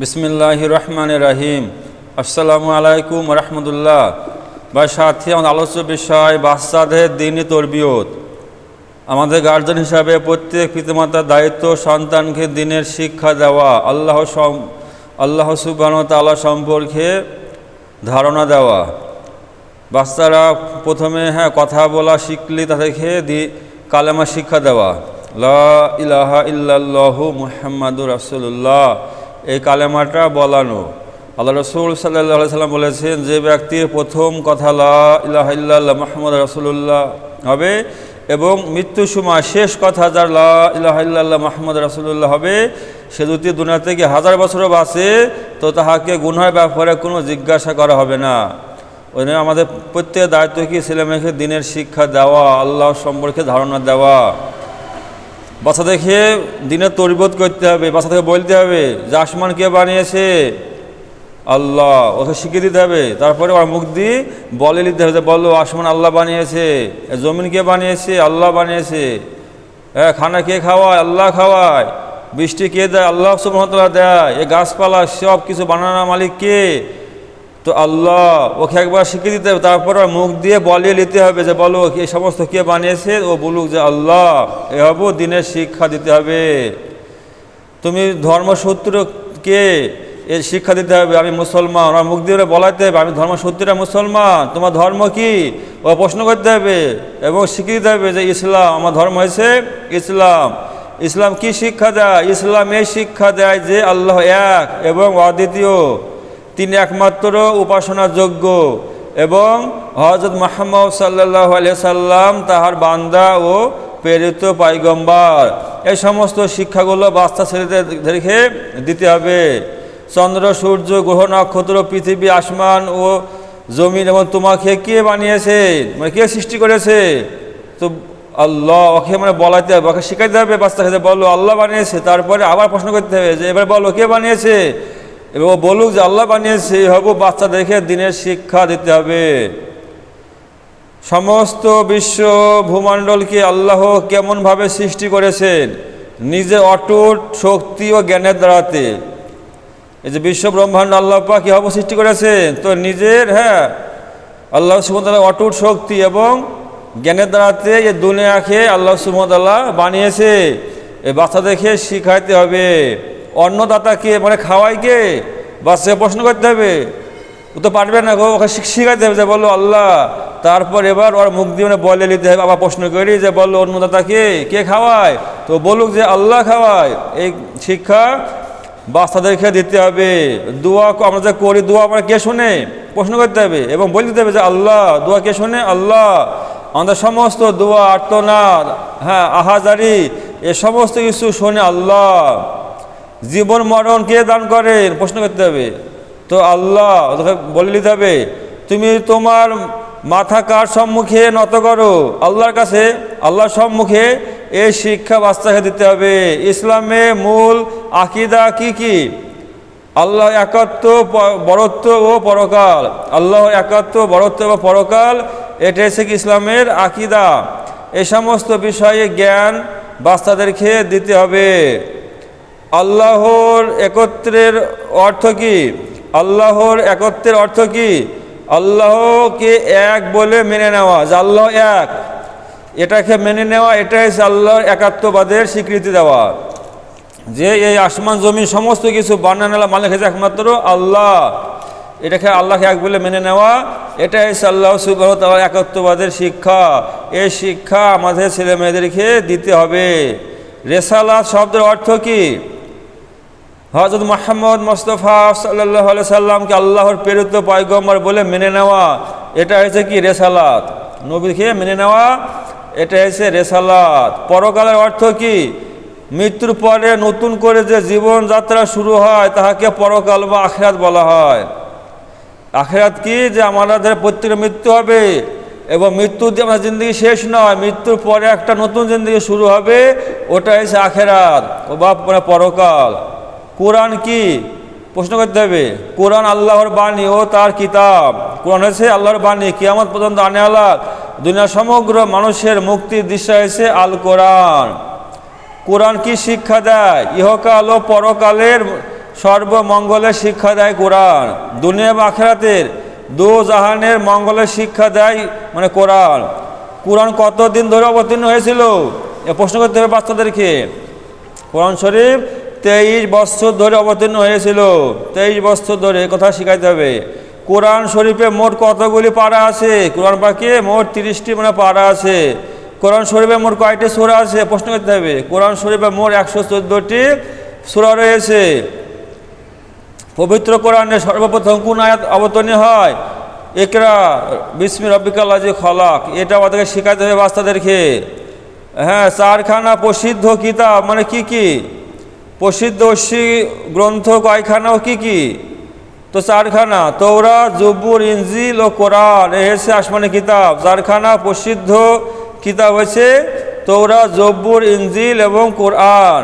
বিসমিল্লাহির রহমানির রহিম। আসসালামু আলাইকুম রহমতুল্লাহ। ভাই সাথী, আমাদের আলোচ্য বিষয় বাচ্চাদের দ্বীনি তরবিয়ত। আমাদের গার্জেন হিসাবে প্রত্যেক পিতামাতার দায়িত্ব সন্তানকে দ্বীনের শিক্ষা দেওয়া, আল্লাহ সুবহানাহু ওয়া তাআলা সম্পর্কে ধারণা দেওয়া। বাচ্চারা প্রথমে কথা বলা শিখলে তাদেরকে কালেমা শিক্ষা দেওয়া, লা ইলাহা ইল্লাল্লাহু মুহাম্মাদুর রাসূলুল্লাহ, এই কালেমাটা বলানো। আল্লাহ রসুল সাল্লাল্লাহু আলাইহি সাল্লাম বলেছেন, যে ব্যক্তির প্রথম কথা লা ইলাহা ইল্লাল্লাহ মুহাম্মাদুর রাসূলুল্লাহ হবে এবং মৃত্যুর সময় শেষ কথা যার লা ইলাহা ইল্লাল্লাহ মুহাম্মাদুর রাসূলুল্লাহ হবে, সে যদি দুনিয়া থেকে 1000 বছরও বাঁচে তো তাহাকে গুনাহের ব্যাপারে কোনো জিজ্ঞাসা করা হবে না। ওই জন্য আমাদের প্রত্যেকের দায়িত্ব কি ছেলেমেয়েকে দ্বীনের শিক্ষা দেওয়া, আল্লাহ সম্পর্কে ধারণা দেওয়া। বাচ্চাদেরকে দ্বীনের তরবিয়ত করতে হবে, বাচ্চাদেরকে বলতে হবে যে আসমান কে বানিয়েছে? আল্লাহ, ওকে শিখিয়ে দিতে হবে। তারপরে ওর মুখ দিয়ে বলে নিতে হবে যে বলো আসমান আল্লাহ বানিয়েছে, জমিন কে বানিয়েছে? আল্লাহ বানিয়েছে। খানা কে খাওয়ায়? আল্লাহ খাওয়ায়। বৃষ্টি কে দেয়? আল্লাহ সুবহানাহু ওয়া তাআলা দেয়। এই গাছপালা সব কিছু বানানোর মালিক কে? তো আল্লাহ। ওকে একবার শিখিয়ে দিতে হবে, তারপর মুখ দিয়ে বলিয়ে নিতে হবে যে বলো এই সমস্ত কে বানিয়েছে? ও বলুক যে আল্লাহ। এভাবে দ্বীনের শিক্ষা দিতে হবে। তুমি ধর্মসূত্র কে, এর শিক্ষা দিতে হবে। আমি মুসলমান, আমার মুখ দিয়ে বলাতে হবে আমি ধর্মসূত্রে মুসলমান। তোমার ধর্ম কি? ও প্রশ্ন করতে হবে এবং শিখিয়ে দিতে হবে যে ইসলাম, আমার ধর্ম হয়েছে ইসলাম। ইসলাম কি শিক্ষা দেয়? ইসলাম এই শিক্ষা দেয় যে আল্লাহ এক এবং অদ্বিতীয়, তিনি একমাত্র উপাসনার যোগ্য এবং হযরত মুহাম্মদ সাল্লাল্লাহু আলাইহি সাল্লাম তাহার বান্দা ও প্রেরিত পয়গম্বর। এই সমস্ত শিক্ষাগুলো বাচ্চা ছেলেদেরকে দিতে হবে। চন্দ্র, সূর্য, গ্রহ, নক্ষত্র, পৃথিবী, আসমান ও জমিন এবং তোমাকে কে বানিয়েছে, কে সৃষ্টি করেছে? তো আল্লাহ। ওকে বলাতে হবে, ওকে শিখাইতে হবে বাচ্চাকে বলো আল্লাহ বানিয়েছে। তারপরে আবার প্রশ্ন করতে হবে যে এবার বলো কে বানিয়েছে, এবং বলুক যে আল্লাহ বানিয়েছে। হবু বাচ্চাদেরকে দ্বীনের শিক্ষা দিতে হবে। সমস্ত বিশ্ব ভূমণ্ডলকে আল্লাহ কেমনভাবে সৃষ্টি করেছেন? নিজের অটুট শক্তি ও জ্ঞানের দ্বারাতে। এই যে বিশ্ব ব্রহ্মাণ্ড আল্লাহ পাক কীভাবে সৃষ্টি করেছেন? তো নিজের আল্লাহ সুবহানাহু ওয়া তাআলা অটুট শক্তি এবং জ্ঞানের দ্বারাতে এই দুনিয়াকে আল্লাহ সুবহানাহু ওয়া তাআলা বানিয়েছে। এই বাচ্চাদেরকে শিখাইতে হবে। অন্নদাতা কে, খাওয়াই কে? বাচ্চা প্রশ্ন করতে হবে। ও তো পারবে না, ওকে শিখাইতে হবে যে বলো আল্লাহ। তারপর এবার ওর মুখ দিয়ে বলে নিতে হবে, আবার প্রশ্ন করি যে বলো অন্নদাতা কে, কে খাওয়ায়? তো বলুক যে আল্লাহ খাওয়ায়। এই শিক্ষা বাচ্চাদেরকে দিতে হবে। দোয়া আমরা যে করি, দোয়া আমরা কে শোনে? প্রশ্ন করতে হবে এবং বলে দিতে হবে যে আল্লাহ। দোয়া কে শোনে? আল্লাহ। আমাদের সমস্ত দোয়া, আর্তনাদ, আহাজারি, এ সমস্ত কিছু শোনে আল্লাহ। জীবন মরণ কে দান করেন? প্রশ্ন করতে হবে। তো আল্লাহ। বলে নিতে হবে তুমি তোমার মাথা কার সম্মুখে নত করো? আল্লাহর কাছে, আল্লাহর সম্মুখে। এই শিক্ষা বাচ্চাকে দিতে হবে। ইসলামে মূল আকিদা কি কি? আল্লাহ একাত্ম, বরত্ব ও পরকাল। আল্লাহ একাত্ম, বরত্ব ও পরকাল, এটা হচ্ছে কি ইসলামের আকিদা। এই সমস্ত বিষয়ে জ্ঞান বাচ্চাদেরকে দিতে হবে। আল্লাহর একত্রের অর্থ কি? আল্লাহর একত্রের অর্থ কি? আল্লাহকে এক বলে মেনে নেওয়া, যে আল্লাহ এক, এটাকে মেনে নেওয়া। এটাই আল্লাহর একাত্মবাদের স্বীকৃতি দেওয়া, যে এই আসমান জমিন সমস্ত কিছু বানানোর মালিক হয়েছে একমাত্র আল্লাহ। এটাকে আল্লাহকে এক বলে মেনে নেওয়া, এটাই আল্লাহ সুবহানাহু ওয়া তাআলার একাত্মবাদের শিক্ষা। এই শিক্ষা আমাদের ছেলে মেয়েদেরকে দিতে হবে। রেসালাত শব্দের অর্থ কি? হযরত মুহাম্মদ মুস্তাফা সাল্লাল্লাহু আলাইহি সাল্লামকে আল্লাহর প্রেরিত পয়গম্বর বলে মেনে নেওয়া, এটা হচ্ছে কি রেসালাত। নবীকে মেনে নেওয়া, এটা হচ্ছে রেসালাত। পরকালের অর্থ কি? মৃত্যুর পরে নতুন করে যে জীবনযাত্রা শুরু হয় তাহাকে পরকাল বা আখিরাত বলা হয়। আখিরাত কি? যে আমাদের প্রত্যেকের মৃত্যু হবে এবং মৃত্যু দিয়ে আমার জিন্দগি শেষ নয়, মৃত্যুর পরে একটা নতুন জিন্দগি শুরু হবে, ওটা হচ্ছে আখিরাত বা পরকাল। কোরআন কি? প্রশ্ন করতে হবে। কোরআন আল্লাহর বাণী ও তার কিতাব। কোরআন হচ্ছে আল্লাহর বাণী, কিয়ামত পর্যন্ত আনে আল্লাহ দুনিয়ার সমগ্র মানুষের মুক্তির দিশা হয়েছে আল কোরআন। কোরআন কি শিক্ষা দেয়? ইহকাল ও পরকালের সর্বমঙ্গলের শিক্ষা দেয় কোরআন। দুনিয়া বা আখিরাতের দু জাহানের মঙ্গলের শিক্ষা দেয় মানে কোরআন। কোরআন কতদিন ধরে অবতীর্ণ হয়েছিল এ প্রশ্ন করতে হবে বাচ্চাদেরকে। কোরআন শরীফ 23 বছর ধরে অবতীর্ণ হয়েছিল। 23 বছর ধরে কথা শিখাইতে হবে। কোরআন শরীফে মোট কতগুলি পারা আছে? কোরআন পাকে মোট 30টি মানে পারা আছে। কোরআন শরীফে মোট কয়টি সূরা আছে প্রশ্ন করতে হবে। কোরআন শরীফে মোট 114টি সূরা রয়েছে। পবিত্র কোরআনে সর্বপ্রথম কোন আয়াত অবতীর্ণ হয়? ইকরা বিসমি রাব্বিকাল লাযী খলাক। এটা আমাদেরকে শেখাতে হবে বাচ্চাদেরকে। হ্যাঁ, 4খানা প্রসিদ্ধ কিতাব মানে কি কি? প্রসিদ্ধ ঐশী গ্রন্থ কয়খানা ও কি কি? তো 4খানা, তৌরাত, জবুর, ইনজিল ও কোরআন। এই হচ্ছে আসমানি কিতাব। 4খানা প্রসিদ্ধ কিতাব হয়েছে তৌরাত, জবুর, ইনজিল এবং কোরআন।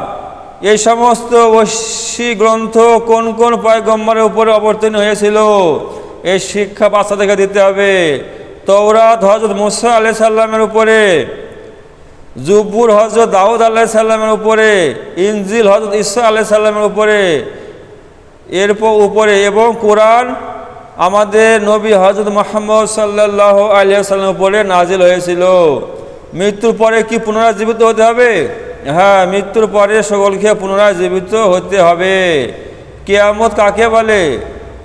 এই সমস্ত ঐশী গ্রন্থ কোন কোন পয়গম্বরের উপরে অবতীর্ণ হয়েছিল এই শিক্ষা বাচ্চাদেরকে দিতে হবে। তৌরাত হযরত মুসা আলাইহিস সালামের উপরে, জবুর হযরত দাউদ আলাইহিস সালামের উপরে, ইনজিল হযরত ঈসা আলাইহিস সালামের উপরে উপরে এবং কোরআন আমাদের নবী হযরত মুহাম্মদ সাল্লাল্লাহু আলাইহি ওয়াসাল্লামের উপরে নাজিল হয়েছিল। মৃত্যুর পরে কি পুনরায় জীবিত হতে হবে? হ্যাঁ, মৃত্যুর পরে সকলকে পুনরায় জীবিত হতে হবে। কিয়ামত কাকে বলে?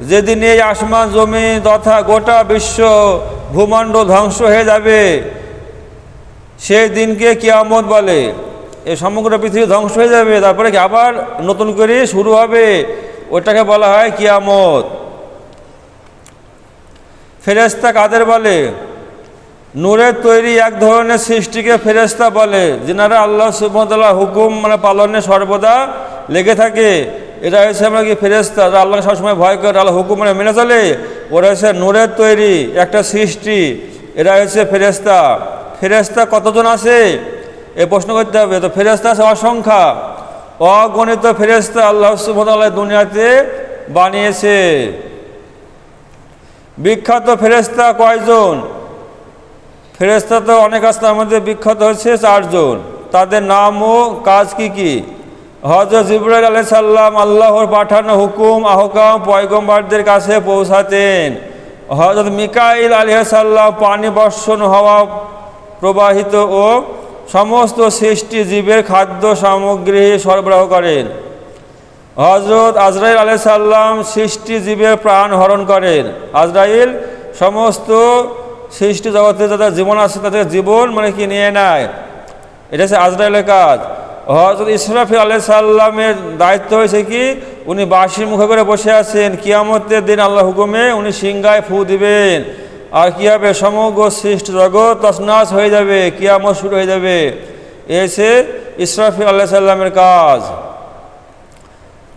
যেদিন এই আসমান জমি তথা গোটা বিশ্ব ভূমণ্ড ধ্বংস হয়ে যাবে সেই দিনকে কিয়ামত বলে। এই সমগ্র পৃথিবী ধ্বংস হয়ে যাবে, তারপরে কি আবার নতুন করে শুরু হবে, ওটাকে বলা হয় কিয়ামত। ফেরেশতা কাদের বলে? নূরের তৈরি এক ধরনের সৃষ্টিকে ফেরেশতা বলে, যিনারা আল্লাহ সুবহানাহু ওয়া তাআলার হুকুম মানে পালনে সর্বদা লেগে থাকে। এরা হচ্ছে আমরা কি ফেরেশতা, যারা আল্লাহকে সবসময় ভয় করে, আল্লাহ হুকুম মানে মেনে চলে। ওরা হচ্ছে নূরের তৈরি একটা সৃষ্টি, এরা হচ্ছে ফেরেশতা। ফেরেশতা কতজন আছে এ প্রশ্ন করতে হবে। তো ফেরেশতা আছে অসংখ্য, অগণিত ফেরেশতা আল্লাহ সুবহানাহু ওয়া তাআলা দুনিয়াতে বানিয়েছে। বিখ্যাত ফেরেশতা কয়জন? ফেরেশতা তো অনেক আছে, তার মধ্যে বিখ্যাত হচ্ছে 4 জন। তাদের নাম ও কাজ কি কি? হযরত জিবরাইল আলাইহিস সালাম আল্লাহর পাঠানো হুকুম আহকাম পয়গম্বরদের কাছে পৌঁছাতেন। হযরত মিকাইল আলাইহিস সালাম পানি বর্ষণ হওয়া প্রবাহিত ও সমস্ত সৃষ্টি জীবের খাদ্য সামগ্রী সরবরাহ করেন। হযরত আজরাইল আলাইহিস সালাম সৃষ্টি জীবের প্রাণ হরণ করেন। আজরাইল সমস্ত সৃষ্টি জগতে যাদের জীবন আছে তাদের জীবন মানে কি নিয়ে নেয়, এটা হচ্ছে আজরাইলের কাজ। হযরত ইসরাফিল আলাইহিস সালামের দায়িত্ব হয়েছে কি, উনি বাঁশির মুখে করে বসে আছেন। কিয়ামতের দিন আল্লাহ হুকুমে উনি সিংহায় ফু দিবেন, আর কি হবে? সমগ্র সৃষ্টি জগৎ তছনছ হয়ে যাবে, কিয়ামত শুরু হয়ে যাবে। এসে ইসরাফিল আলাইহিস সালামের কাজ।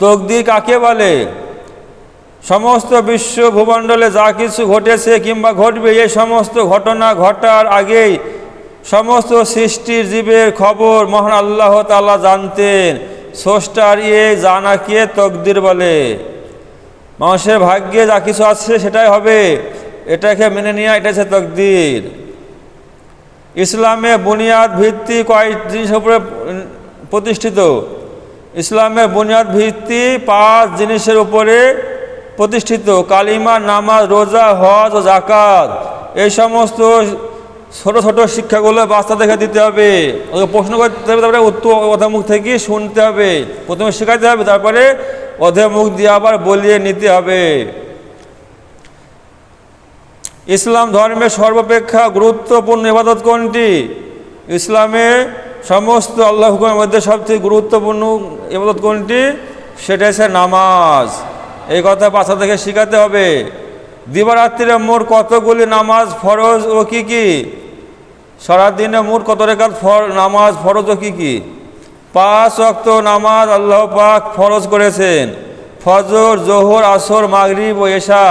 তকদির কাকে বলে? সমস্ত বিশ্ব ভূমণ্ডলে যা কিছু ঘটেছে কিংবা ঘটবে এই সমস্ত ঘটনা ঘটার আগেই সমস্ত সৃষ্টির জীবের খবর মহান আল্লাহ তাআলা জানতেন। স্রষ্টার এই জানাকে তকদির বলে। মানুষের ভাগ্যে যা কিছু আছে সেটাই হবে, এটাকে মেনে নেওয়া, এটা হচ্ছে তকদির। ইসলামে বুনিয়াদ ভিত্তি কয় জিনিসের উপরে প্রতিষ্ঠিত? ইসলামের বুনিয়াদ ভিত্তি 5 জিনিসের উপরে প্রতিষ্ঠিত। কালিমা, নামাজ, রোজা, হজ ও যাকাত। এই সমস্ত ছোট ছোট শিক্ষাগুলো বাচ্চাদেরকে দিতে হবে, ওকে প্রশ্ন করতে হবে, তারপরে উত্তর ওদের মুখ থেকে শুনতে হবে। প্রথমে শেখাতে হবে, তারপরে ওদের মুখ দিয়ে আবার বলিয়ে নিতে হবে। ইসলাম ধর্মের সর্বাপেক্ষা গুরুত্বপূর্ণ ইবাদত কোনটি? ইসলামে সমস্ত আল্লাহ হুকুমের মধ্যে সবথেকে গুরুত্বপূর্ণ ইবাদত কোনটি? সেটা হচ্ছে নামাজ। এই কথা বাচ্চাদেরকে শেখাতে হবে। দিবারাত্রিরে মোট কতগুলি নামাজ ফরজ ও কি কি? সারাদিনে মোট কত রাকাত নামাজ ফরজ ও কি কি? 5 ওয়াক্ত নামাজ আল্লাহ পাক ফরজ করেছেন। ফজর, জোহর, আসর, মাগরিব ও এশা,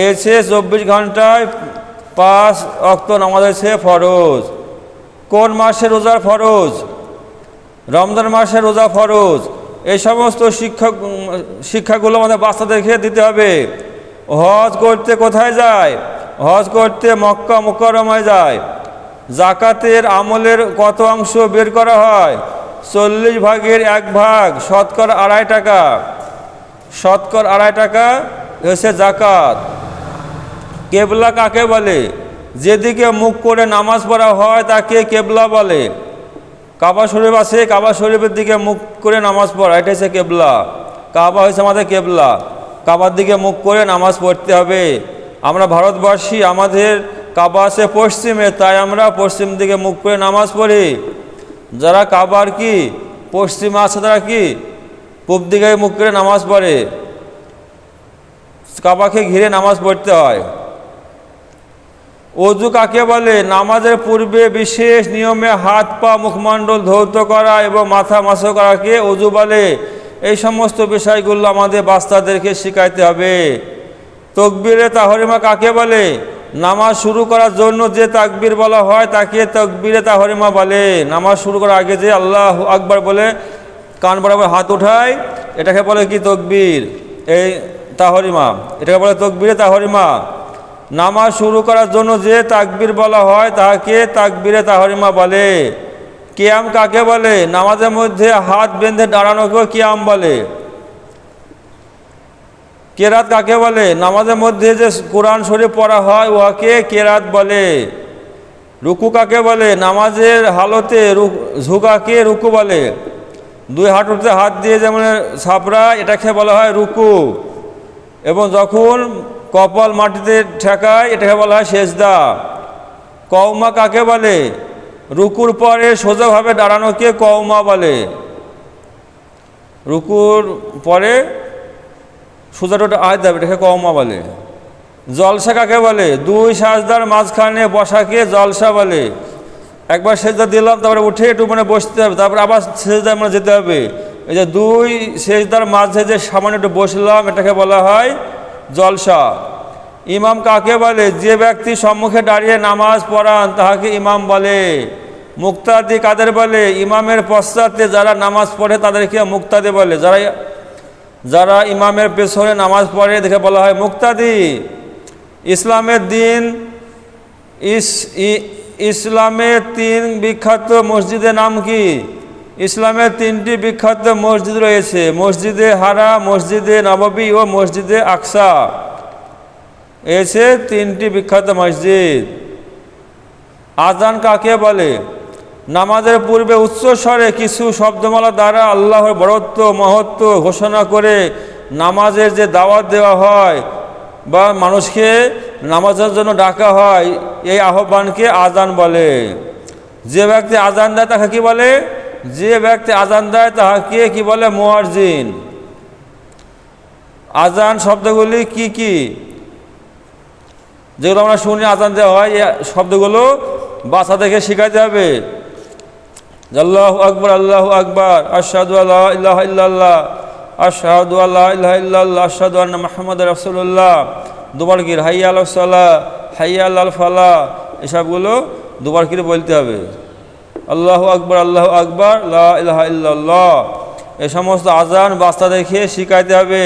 এসে 24 ঘন্টায় 5 ওয়াক্ত নামাজ আছে ফরজ। কোন মাসে রোজা ফরজ? রমজান মাসে রোজা ফরজ। এই সমস্ত শিক্ষাগুলো আমাদের বাচ্চাদেরকে দিতে হবে। হজ করতে কোথায় যায়? হজ করতে মক্কা মুকাররমায় যায়। যাকাতের আমলের কত অংশ বের করা হয়? 40 ভাগের 1 ভাগ, শতকরা 2.5 টাকা। শতকরা 2.5 টাকা হচ্ছে জাকাত। কেবলা কাকে বলে? যেদিকে মুখ করে নামাজ পড়া হয় তাকে কেবলা বলে। কাবা শরীফ আছে, কাবা শরীফের দিকে মুখ করে নামাজ পড়া, এটা হচ্ছে কেবলা। কাবা হচ্ছে আমাদের কেবলা, কাবার দিকে মুখ করে নামাজ পড়তে হবে। আমরা ভারতবাসী, আমাদের কাবা আছে পশ্চিমে, তাই আমরা পশ্চিম দিকে মুখ করে নামাজ পড়ি। যারা কাবার কি পশ্চিমে আছে তারা কি পূব দিকে মুখ করে নামাজ পড়ে। কাবাকে ঘিরে নামাজ পড়তে হয়। অজু কাকে বলে? নামাজের পূর্বে বিশেষ নিয়মে হাত পা মুখমণ্ডল ধৌত করা এবং মাথা মাসা করাকে অজু বলে। এই সমস্ত বিষয়গুলো আমাদের বাচ্চাদেরকে শিখাইতে হবে। তাকবীরে তাহরিমা কাকে বলে? নামাজ শুরু করার জন্য যে তাকবীর বলা হয় তাকে তাকবীরে তাহরিমা বলে। নামাজ শুরু করার আগে যে আল্লাহু আকবার বলে কান বরাবর হাত উঠায়, এটাকে বলে কি তাকবীর, এই তাহরিমা, এটাকে বলে তাকবীরে তাহরিমা। নামাজ শুরু করার জন্য যে তাকবীর বলা হয় তাকে তাকবীরে তাহরিমা বলে। কিয়াম কাকে বলে? নামাজের মধ্যে হাত বেঁধে দাঁড়ানোকেও কিয়াম বলে। কেরাত কাকে বলে? নামাজের মধ্যে যে কোরআন শরীফ পড়া হয় উহাকে কেরাত বলে। রুকু কাকে বলে? নামাজের হালতে ঝুঁকাকে রুকু বলে। 2 হাঁটুতে হাত দিয়ে যেমন ছাপড়া, এটাকে বলা হয় রুকু। এবং যখন কপাল মাটিতে ঠেকায় এটাকে বলা হয় সেজদা। কওমা কাকে বলে? রুকুর পরে সোজাভাবে দাঁড়ানোকে কওমা বলে। রুকুর পরে সোজাটা আয় দেবে, এটাকে কওমা বলে। জলসা কাকে বলে? 2 সাজদার মাঝখানে বসাকে জলসা বলে। একবার সেজদা দিলাম, তারপরে উঠে একটু বসতে হবে, তারপরে আবার সেজদায় যেতে হবে। এই যে 2 সেজদার মাঝে যে সামান্য একটু বসলাম, এটাকে বলা হয় জলসা। ইমাম কাকে বলে? যে ব্যক্তি সম্মুখে দাঁড়িয়ে নামাজ পড়ান তাহাকে ইমাম বলে। মুক্তাদি কাদের বলে? ইমামের পশ্চাতে যারা নামাজ পড়ে তাদেরকে মুক্তাদি বলে। যারা ইমামের পেছনে নামাজ পড়ে দেখে বলা হয় মুক্তাদি। ইসলামের 3 বিখ্যাত মসজিদের নাম কি? ইসলামের 3টি বিখ্যাত মসজিদ রয়েছে, মসজিদে হারাম, মসজিদে নববী ও মসজিদে আকসা। এসে 3টি বিখ্যাত মসজিদ। আজান কাকে বলে? নামাজের পূর্বে উচ্চ স্বরে কিছু শব্দমালা দ্বারা আল্লাহর বড়ত্ব মহত্ব ঘোষণা করে নামাজের যে দাওয়াত দেওয়া হয় বা মানুষকে নামাজের জন্য ডাকা হয়, এই আহ্বানকে আজান বলে। যে ব্যক্তি আজান দেয় তাকে কি বলে? যে ব্যক্তি আজান দেয় তাহাকে কি বলে? মুয়াজ্জিন। আজান শব্দগুলি কি কি যেগুলো আমরা শুনি আজান দেওয়া হয়, এই শব্দগুলো বাচ্চাদেরকে শিখাইতে হবে। আল্লাহু আকবার, আল্লাহু আকবার, আশহাদু আল্লা ইলাহা ইল্লাল্লাহ, আশহাদু আল্লা ইলাহা ইল্লাল্লাহ, আশহাদু আন্না মুহাম্মাদুর রাসূলুল্লাহ। দুবার কি হাইয়া আলাস সালাহ, হাইয়া আলাল ফালাহ, এসবগুলো দুবার করে বলতে হবে। আল্লাহু আকবার, আল্লাহু আকবার, লা ইলাহা ইল্লাল্লাহ, এই সমস্ত আজান বাচ্চাদেরকে শিখাইতে হবে।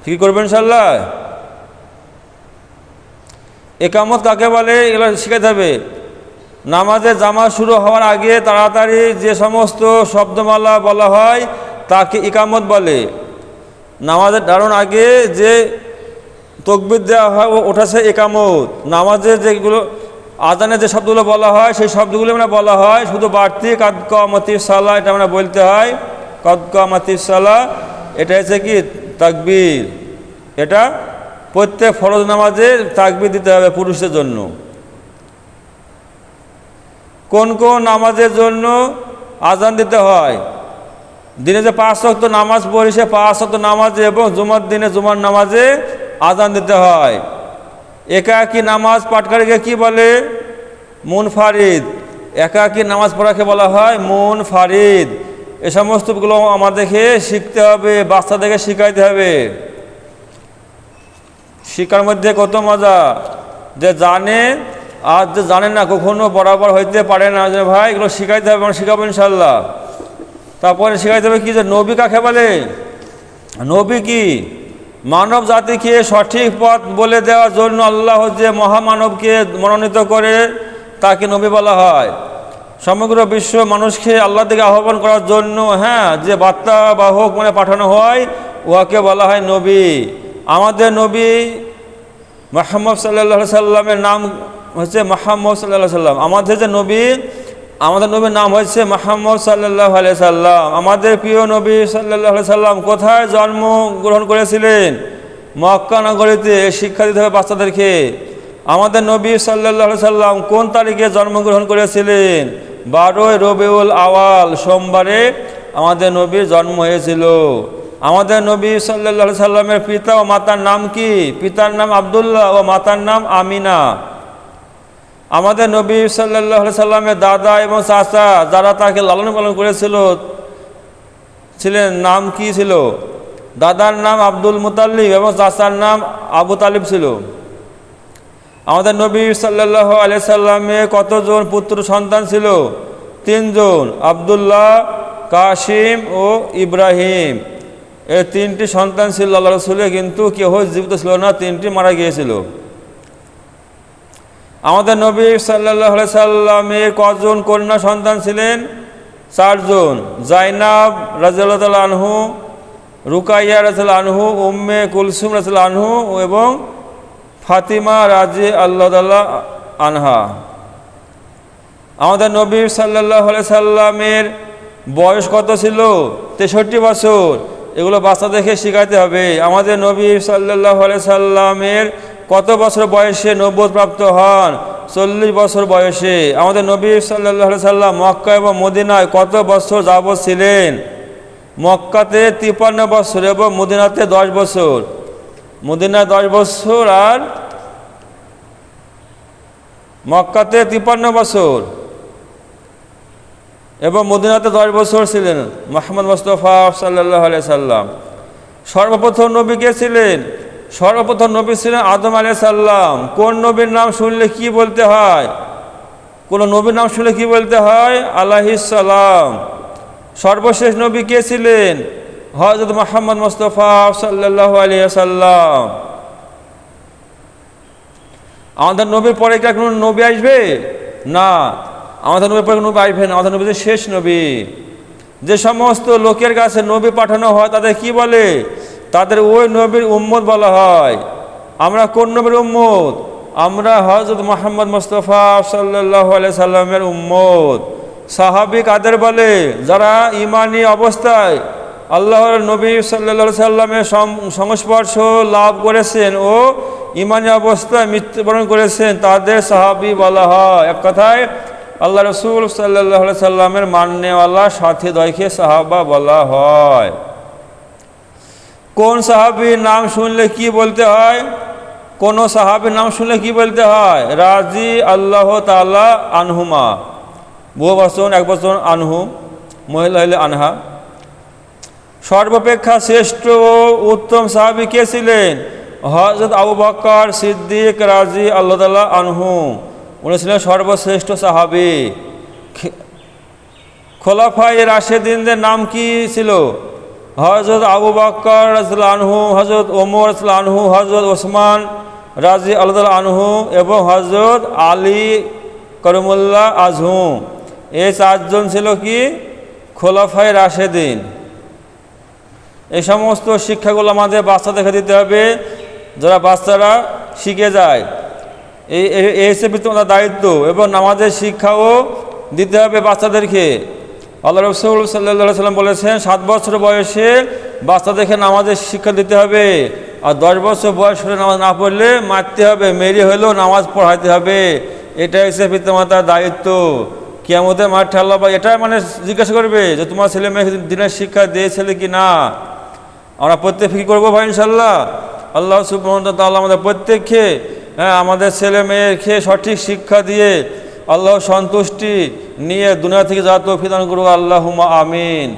ঠিক করবেন ইনশাআল্লাহ। একামত কাকে বলে? এগুলো শিখাইতে হবে। নামাজের জামাত শুরু হওয়ার আগে তাড়াতাড়ি যে সমস্ত শব্দমালা বলা হয় তাকে ইকামত বলে। নামাজের দাঁড়ানোর আগে যে তাকবীর দেওয়া হয় ওটা সে একামত। নামাজের যেগুলো আজানে যে শব্দগুলো বলা হয় সেই শব্দগুলো আমরা বলা হয় শুধু বাড়তি কাদ কামাতিস সালাহ, এটা আমরা বলতে হয় কাদ কামাতিস সালাহ। এটা হচ্ছে কি তাকবীর। এটা প্রত্যেক ফরজ নামাজে তাকবীর দিতে হবে পুরুষের জন্য। কোন কোন নামাজের জন্য আজান দিতে হয়? দিনে যে 5 ওয়াক্ত নামাজ পড়ি সে 5 ওয়াক্ত নামাজে এবং জুমার দিনে জুমার নামাজে আজান দিতে হয়। একাকী নামাজ পাঠকারীকে কি বলে? মুনফারিদ। একাকী নামাজ পড়াকে বলা হয় মুনফারিদ। এ সমস্তগুলো আমাদেরকে শিখতে হবে, বাচ্চাদেরকে শিখাইতে হবে। শিক্ষার মধ্যে কত মজা, যে জানে আর যে জানে না কখনো বরাবর হইতে পারে না। যে ভাই এগুলো শিখাইতে হবে, আমরা শিখাবো ইনশাল্লাহ। তারপরে শিখাইতে হবে কি, যে নবী কাকে বলে? নবী কি? মানব জাতিকে সঠিক পথ বলে দেওয়ার জন্য আল্লাহ যে মহামানবকে মনোনীত করে তাকে নবী বলা হয়। সমগ্র বিশ্ব মানুষকে আল্লাহ থেকে আহ্বান করার জন্য যে বার্তা বাহক মানে পাঠানো হয় উহাকে বলা হয় নবী। আমাদের নবী মুহাম্মদ সাল্লাল্লাহু আলাইহি সাল্লামের নাম হচ্ছে মুহাম্মদ সাল্লাল্লাহু আলাইহি সাল্লাম। আমাদের যে নবী, আমাদের নবীর নাম হচ্ছে মুহাম্মদ সাল্লাল্লাহু আলাইহি সাল্লাম। আমাদের প্রিয় নবী সাল্লাল্লাহু আলাইহি সাল্লাম কোথায় জন্মগ্রহণ করেছিলেন? মক্কা নগরীতে। শিক্ষা দিতে হবে বাচ্চাদেরকে। আমাদের নবী সাল্লাল্লাহু আলাইহি সাল্লাম কোন তারিখে জন্মগ্রহণ করেছিলেন? 12 রবিউল আওয়াল সোমবারে আমাদের নবীর জন্ম হয়েছিল। আমাদের নবী সাল্লাল্লাহু আলাইহি সাল্লামের পিতা ও মাতার নাম কি? পিতার নাম আব্দুল্লাহ ও মাতার নাম আমিনা। আমাদের নবী সাল্লাল্লাহু আলাইহি সাল্লামের দাদা এবং চাচা যারা তাকে লালন পালন করেছিল নাম কি ছিল? দাদার নাম আব্দুল মুতাল্লিব এবং চাচার নাম আবু তালিব ছিল। আমাদের নবী সাল্লাল্লাহু আলাইহি সাল্লামের কতজন পুত্র সন্তান ছিল? 3 জন, আব্দুল্লাহ, কাসিম ও ইব্রাহিম। এই 3টি সন্তান ছিল আল্লাহ রাসূলের, কিন্তু কেউ জীবিত ছিল না, 3টি মারা গিয়েছিল। আমাদের নবী সাল্লাল্লাহু আলাইহি সাল্লামের কজন কন্যা সন্তান ছিলেন? 4 জন, জাইনাব রাদিয়াল্লাহু তাআলা আনহু, রুকাইয়া রাদিয়াল্লাহু আনহু, উম্মে কুলসুম রাদিয়াল্লাহু আনহু এবং ফাতিমা রাদিয়াল্লাহু তাআলা আনহা। আমাদের নবী সাল্লাল্লাহু আলাইহি সাল্লামের বয়স কত ছিল? 63 বছর। এগুলো বাচ্চাদেরকে শেখাতে হবে। আমাদের নবী সাল্লাল্লাহু আলাইহি সাল্লামের কত বছর বয়সে নবুয়ত প্রাপ্ত হন? 40 বছর বয়সে। আমাদের নবী সাল্লাল্লাহু আলাইহি সাল্লাম মক্কা এবং মদিনায় কত বছর যাবত ছিলেন? মক্কাতে 53 বছর এবং মদিনাতে 10 বছর। মদিনায় 10 বছর আর মক্কাতে 53 বছর এবং মদিনাতে 10 বছর ছিলেন মুহাম্মদ মুস্তাফা সাল্লাল্লাহু আলাইহি সাল্লাম। সর্বপ্রথম নবী কে ছিলেন? সর্বপ্রথম নবী ছিলেন আদম আলাইহিস সালাম। কোন নবীর নাম শুনলে কি বলতে হয়? কোন নবীর নাম শুনলে কি বলতে হয়? আলাইহিস সালাম। সর্বশেষ নবী কে ছিলেন? হযরত মুহাম্মদ মুস্তাফা সাল্লাল্লাহু আলাইহি সাল্লাম। আমাদের নবীর পরে কি কোনো নবী আসবে? না, আমাদের নবীর পরে নবী আসবে না। আমাদের নবী শেষ নবী। যে সমস্ত লোকের কাছে নবী পাঠানো হয় তাদের কি বলে? তাদের ওই নবীর উম্মত বলা হয়। আমরা কোন নবীর উম্মত? আমরা হযরত মুহাম্মদ মুস্তাফা সাল্লাল্লাহু আলাইহি সাল্লামের উম্মত। সাহাবী কাদের বলে? যারা ঈমানী অবস্থায় আল্লাহর নবী সাল্লাল্লাহু আলাইহি সাল্লামের সংস্পর্শ লাভ করেছেন ও ঈমানী অবস্থায় মৃত্যুবরণ করেছেন, তাদের সাহাবী বলা হয়। এক কথায় আল্লাহ রাসূল সাল্লাল্লাহু আলাইহি সাল্লামের মাননেওয়ালা সাথীদ্বয়কে সাহাবা বলা হয়। কোন সাহাবীর নাম শুনলে কি বলতে হয়? কোন সাহাবীর নাম শুনলে কি বলতে হয়? রাজি আল্লাহ তাআলা আনহুমা। বহু বচন, এক বচন আনহু, মহিলা হইলে আনহা। সর্বাপেক্ষা শ্রেষ্ঠ ও উত্তম সাহাবী কে ছিলেন? হযরত আবু বকর সিদ্দিক রাজি আল্লাহ তাআলা আনহু। উনি ছিলেন সর্বশ্রেষ্ঠ সাহাবী। খোলাফায়ে রাশেদিনদের নাম কি ছিল? হযরত আবু বকর রাদিয়াল্লাহু আনহু, হযরত ওমর রাদিয়াল্লাহু আনহু, হযরত ওসমান রাজি আল্লাহ তাআলা আনহু এবং হযরত আলী করমুল্লাহ আজহু। এই 4 জন ছিল কি? খোলাফায়ে রাশেদিন। এই সমস্ত শিক্ষাগুলো আমাদের বাচ্চাদেরকে দিতে হবে, যারা বাচ্চারা শিখে যায়। এই হিসেবে তোমাদের দায়িত্ব। এবং নামাজের শিক্ষাও দিতে হবে বাচ্চাদেরকে। আল্লাহ রাসূল সাল্লাল্লাহু আলাইহি সাল্লাম বলেছেন 7 বছর বয়সে বাচ্চাদেরকে নামাজের শিক্ষা দিতে হবে, আর 10 বছর বয়স হলে নামাজ না পড়লে মারতে হবে, মেরে হলেও নামাজ পড়াইতে হবে। এটা হচ্ছে পিতামাতার দায়িত্ব। কিয়ামতের মাঠে আল্লাহ এটা জিজ্ঞাসা করবে যে তোমার ছেলে মেয়ে দিনের শিক্ষা দিয়েছিলে কি না। আমরা প্রত্যেক ফিকির করবো ভাই ইনশাল্লাহ। আল্লাহ সুবহানাহু ওয়া তাআলা আমাদের প্রত্যেককে আমাদের ছেলে মেয়েকে সঠিক শিক্ষা দিয়ে আল্লাহ সন্তুষ্টি নিয়ে দুনিয়া থেকে যা তৌফিক দান করুক। আল্লাহুম্মা আমিন।